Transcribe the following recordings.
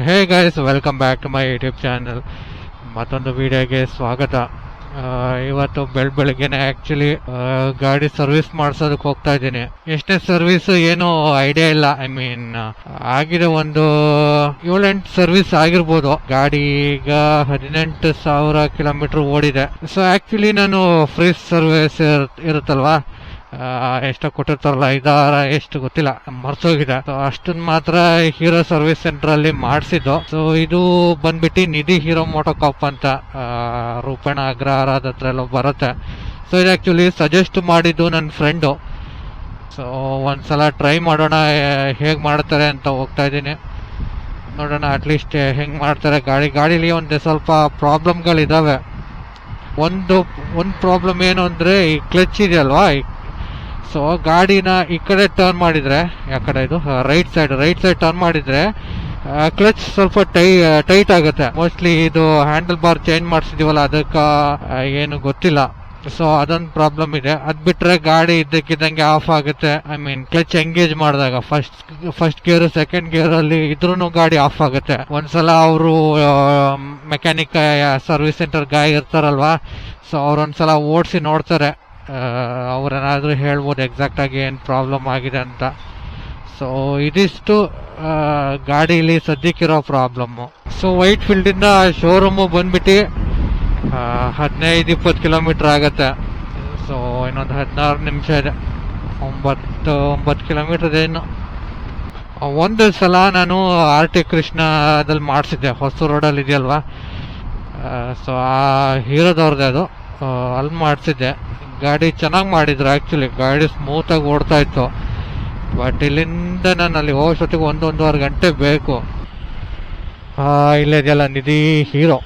Hey guys, welcome back to my YouTube channel. ಮತ್ತೊಂದು ವಿಡಿಯೋಗೆ ಸ್ವಾಗತ. ಇವತ್ತು ಬೆಳಗ್ಗೆನೆ ಆ್ಯಕ್ಚುಲಿ ಗಾಡಿ ಸರ್ವಿಸ್ ಮಾಡಿಸೋದಕ್ಕೆ ಹೋಗ್ತಾ ಇದ್ದೀನಿ. ಎಷ್ಟೇ ಸರ್ವಿಸ್ ಏನೂ ಐಡಿಯಾ ಇಲ್ಲ. ಆಗಿದೆ ಒಂದು 7-8 ಸರ್ವಿಸ್ ಆಗಿರ್ಬೋದು. ಗಾಡಿ ಈಗ 18,000 ಕಿಲೋಮೀಟರ್ ಓಡಿದೆ. ಸೊ ಆ್ಯಕ್ಚುಲಿ ನಾನು ಫ್ರೀ ಸರ್ವಿಸ್ ಇರುತ್ತಲ್ವಾ, ಎಷ್ಟೋ ಕೊಟ್ಟಿರ್ತಾರಲ್ಲ, 5 ಎಷ್ಟು ಗೊತ್ತಿಲ್ಲ, ಮರ್ಸೋಗಿದೆ. ಅಷ್ಟನ್ನ ಮಾತ್ರ ಹೀರೋ ಸರ್ವಿಸ್ ಸೆಂಟರ್ ಅಲ್ಲಿ ಮಾಡಿಸಿದ್ದು. ಸೊ ಇದು ಬಂದ್ಬಿಟ್ಟು ನಿಧಿ ಹೀರೋ ಮೋಟೋಕಾಪ್ ಅಂತ ರೂಪೇಣ ಅಗ್ರಹಾರದ ಹತ್ರ ಎಲ್ಲ ಬರುತ್ತೆ. ಸೊ ಇದು ಆಕ್ಚುಲಿ ಸಜೆಸ್ಟ್ ಮಾಡಿದ್ದು ನನ್ನ ಫ್ರೆಂಡು. ಸೊ ಒಂದ್ಸಲ ಟ್ರೈ ಮಾಡೋಣ ಹೇಗೆ ಮಾಡ್ತಾರೆ ಅಂತ ಹೋಗ್ತಾ ಇದ್ದೀನಿ. ನೋಡೋಣ ಅಟ್ಲೀಸ್ಟ್ ಹೆಂಗೆ ಮಾಡ್ತಾರೆ. ಗಾಡೀಲಿ ಒಂದು ಸ್ವಲ್ಪ ಪ್ರಾಬ್ಲಮ್ಗಳಿದಾವೆ. ಒಂದು ಪ್ರಾಬ್ಲಮ್ ಏನು ಅಂದರೆ ಈ ಕ್ಲಚ್ ಇದೆಯಲ್ವಾ. ಸೊ ಗಾಡಿನ ಈ ಕಡೆ ಟರ್ನ್ ಮಾಡಿದರೆ, ಯಾಕಡೆ ಇದು ರೈಟ್ ಸೈಡ್ ಟರ್ನ್ ಮಾಡಿದರೆ ಕ್ಲಚ್ ಸ್ವಲ್ಪ ಟೈಟ್ ಆಗುತ್ತೆ. ಮೋಸ್ಟ್ಲಿ ಇದು ಹ್ಯಾಂಡಲ್ ಬಾರ್ ಚೇಂಜ್ ಮಾಡಿಸಿದೀವಲ್ಲ, ಅದಕ್ಕೆ ಏನು ಗೊತ್ತಿಲ್ಲ. ಸೊ ಅದೊಂದು ಪ್ರಾಬ್ಲಮ್ ಇದೆ. ಅದ್ ಬಿಟ್ರೆ ಗಾಡಿ ಇದ್ದಕ್ಕಿದ್ದಂಗೆ ಆಫ್ ಆಗುತ್ತೆ. ಕ್ಲಚ್ ಎಂಗೇಜ್ ಮಾಡಿದಾಗ ಫಸ್ಟ್ ಗೇರ್ ಸೆಕೆಂಡ್ ಗೇರ್ ಅಲ್ಲಿ ಇದ್ರೂ ಗಾಡಿ ಆಫ್ ಆಗುತ್ತೆ. ಒಂದ್ಸಲ ಅವರು ಮೆಕ್ಯಾನಿಕ್ ಸರ್ವಿಸ್ ಸೆಂಟರ್ ಗಾಯ ಇರ್ತಾರಲ್ವಾ, ಸೊ ಅವ್ರೊಂದ್ಸಲ ಓಡಿಸಿ ನೋಡ್ತಾರೆ. ಅವ್ರೇನಾದ್ರೂ ಹೇಳ್ಬೋದು ಎಕ್ಸಾಕ್ಟ್ ಆಗಿ ಏನು ಪ್ರಾಬ್ಲಮ್ ಆಗಿದೆ ಅಂತ. ಸೊ ಇದಿಷ್ಟು ಗಾಡೀಲಿ ಸದ್ಯಕ್ಕಿರೋ ಪ್ರಾಬ್ಲಮ್ಮು. ಸೊ ವೈಟ್ ಫೀಲ್ಡ್ ಇಂದ ಶೋರೂಮು ಬಂದ್ಬಿಟ್ಟು 15-20 ಕಿಲೋಮೀಟರ್ ಆಗತ್ತೆ. ಸೊ ಇನ್ನೊಂದು 16 ನಿಮಿಷ ಇದೆ. 9 ಕಿಲೋಮೀಟರ್ ಏನು. ಒಂದು ಸಲ ನಾನು RT ಕೃಷ್ಣದಲ್ಲಿ ಮಾಡಿಸಿದ್ದೆ, ಹೊಸ ರೋಡಲ್ಲಿ ಇದೆಯಲ್ವಾ. ಸೊ ಆ ಹೀರೋದವ್ರದ್ದೇ ಅದು. ಅಲ್ಲಿ ಮಾಡಿಸಿದ್ದೆ. ಗಾಡಿ ಚೆನ್ನಾಗಿ ಮಾಡಿದ್ರು. ಆ್ಯಕ್ಚುಲಿ ಗಾಡಿ ಸ್ಮೂತಾಗಿ ಓಡ್ತಾ ಇತ್ತು. ಬಟ್ ಇಲ್ಲಿಂದ ನಾನು ಅಲ್ಲಿ ಹೋಗೋಷ್ಟೊತ್ತಿಗೆ 1-1.5 ಗಂಟೆ ಬೇಕು. ಇಲ್ಲೇ ಇದೆಯಲ್ಲ ನಿಧಿ ಹೀರೋ.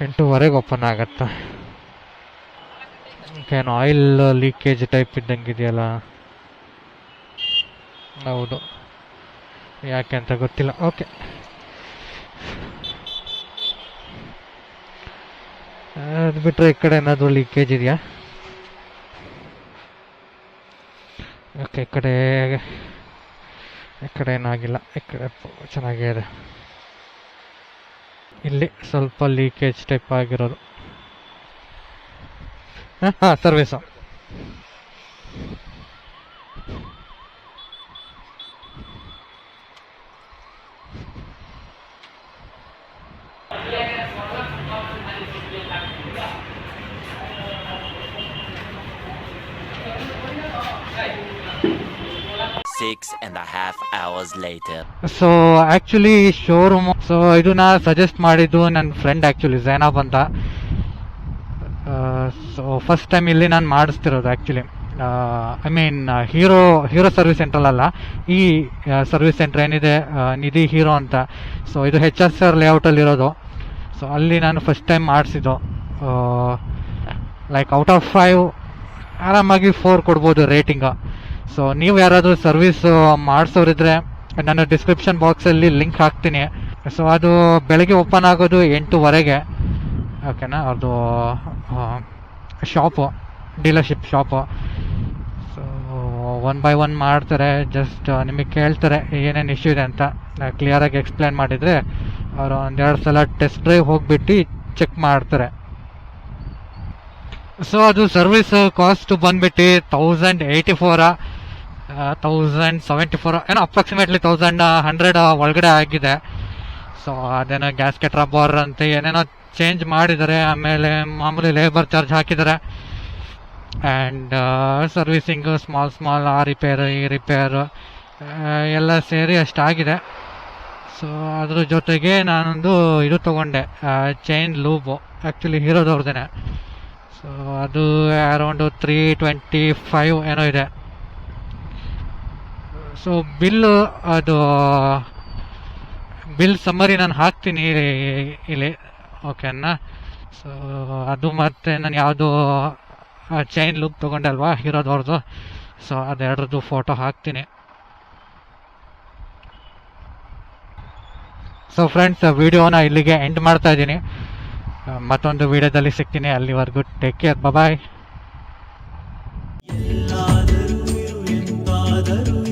ಎಂಟೂವರೆಗೆ ಓಪನ್ ಆಗತ್ತೆ. ಏನು ಆಯಿಲ್ ಲೀಕೇಜ್ ಟೈಪ್ ಇದ್ದಂಗೆ ಇದೆಯಲ್ಲ. ಹೌದು, ಯಾಕೆ ಅಂತ ಗೊತ್ತಿಲ್ಲ. ಓಕೆ, ಅದು ಬಿಟ್ಟರೆ ಈ ಕಡೆ ಏನಾದರೂ ಲೀಕೇಜ್ ಇದೆಯಾ? ಓಕೆ, ಈ ಕಡೆ ಏನಾಗಿಲ್ಲ. ಈ ಕಡೆ ಚೆನ್ನಾಗೇ ಇದೆ. ಇಲ್ಲಿ ಸ್ವಲ್ಪ ಲೀಕೇಜ್ ಟೈಪ್ ಆಗಿರೋದು. ಹಾಂ, service. hours later. So actually showroom, so ಇದನ್ನ ಸಜೆಸ್ಟ್ ಮಾಡಿದ್ದು ನನ್ನ ಫ್ರೆಂಡ್ ಆ್ಯಕ್ಚುಲಿ ಝೈನಾಬ್ ಅಂತ. ಸೊ ಫಸ್ಟ್ ಟೈಮ್ ಇಲ್ಲಿ ನಾನು ಮಾಡಿಸ್ತಿರೋದು ಆ್ಯಕ್ಚುಲಿ. ಹೀರೋ ಸರ್ವಿಸ್ ಸೆಂಟ್ರಲ್ ಅಲ್ಲ, ಈ ಸರ್ವಿಸ್ ಸೆಂಟರ್ ಏನಿದೆ ನಿಧಿ ಹೀರೋ ಅಂತ. ಸೊ ಇದು HSR ಲೇಔಟಲ್ಲಿ ಇರೋದು. ಸೊ ಅಲ್ಲಿ ನಾನು ಫಸ್ಟ್ ಟೈಮ್ ಮಾಡಿಸಿದ್ದು. ಲೈಕ್ ಔಟ್ ಆಫ್ 5 ಆರಾಮಾಗಿ 4 ಕೊಡ್ಬೋದು ರೇಟಿಂಗ್. ಸೊ ನೀವು ಯಾರಾದರೂ ಸರ್ವಿಸ್ ಮಾಡಿಸೋರಿದ್ರೆ ನಾನು ಡಿಸ್ಕ್ರಿಪ್ಷನ್ ಬಾಕ್ಸಲ್ಲಿ ಲಿಂಕ್ ಹಾಕ್ತೀನಿ. ಸೊ ಅದು ಬೆಳಗ್ಗೆ ಓಪನ್ ಆಗೋದು 8:00ವರೆಗೆ. ಓಕೆನಾ, ಅದು shop, dealership shop. So 1 by 1 ಮಾಡ್ತಾರೆ. ಜಸ್ಟ್ ನಿಮಗೆ ಕೇಳ್ತಾರೆ ಏನೇನು ಇಶ್ಯೂ ಇದೆ ಅಂತ. ಕ್ಲಿಯರಾಗಿ ಎಕ್ಸ್ಪ್ಲೇನ್ ಮಾಡಿದರೆ ಅವರು 1-2 ಸಲ ಟೆಸ್ಟ್ ಡ್ರೈವ್ ಹೋಗ್ಬಿಟ್ಟು ಚೆಕ್ ಮಾಡ್ತಾರೆ. ಸೊ ಅದು ಸರ್ವಿಸ್ ಕಾಸ್ಟ್ ಬಂದ್ಬಿಟ್ಟು 1084 1074 ಏನೋ ಅಪ್ರಾಕ್ಸಿಮೇಟ್ಲಿ 1100 ಒಳಗಡೆ ಆಗಿದೆ. ಸೊ ಅದೇನೋ ಗ್ಯಾಸ್ಕೆಟ್ ರಬ್ಬರ್ ಅಂತ ಏನೇನೋ ಚೇಂಜ್ ಮಾಡಿದ್ದಾರೆ. ಆಮೇಲೆ ಮಾಮೂಲಿ ಲೇಬರ್ ಚಾರ್ಜ್ ಹಾಕಿದ್ದಾರೆ. ಆ್ಯಂಡ್ ಸರ್ವಿಸಿಂಗು ಸ್ಮಾಲ್ ಆ ರಿಪೇರು ಈ ರಿಪೇರು ಎಲ್ಲ ಸೇರಿ ಅಷ್ಟಾಗಿದೆ. ಸೊ ಅದ್ರ ಜೊತೆಗೆ ನಾನೊಂದು ಇದು ತೊಗೊಂಡೆ, ಚೈನ್ ಲೂಬು, ಆ್ಯಕ್ಚುಲಿ ಹೀರೋದವ್ರದ್ದೇನೆ. ಸೊ ಅದು ಅರೌಂಡ್ 325 ಏನೋ ಇದೆ. ಸೊ ಬಿಲ್ ಸಮ್ಮರಿ ನಾನು ಹಾಕ್ತೀನಿ ಇಲ್ಲಿ, ಓಕೆನಾ. ಸೊ ಅದು ಮತ್ತು ನಾನು ಯಾವುದು ಚೈನ್ ಲೂಪ್ ತೊಗೊಂಡೆ ಅಲ್ವಾ ಹೀರೋದವ್ರದ್ದು, ಸೊ ಅದೆರಡ್ರದ್ದು ಫೋಟೋ ಹಾಕ್ತೀನಿ. ಸೊ ಫ್ರೆಂಡ್ಸ್, ವಿಡಿಯೋನ ಇಲ್ಲಿಗೆ ಎಂಡ್ ಮಾಡ್ತಾ ಇದ್ದೀನಿ. ಮತ್ತೊಂದು ವಿಡಿಯೋದಲ್ಲಿ ಸಿಗ್ತೀನಿ. ಅಲ್ಲಿವರೆಗೂ ಟೇಕ್ ಕೇರ್, ಬಾಯ್. ಎಲ್ಲಾದರೂ ಇರು ಎಂದಾದರೂ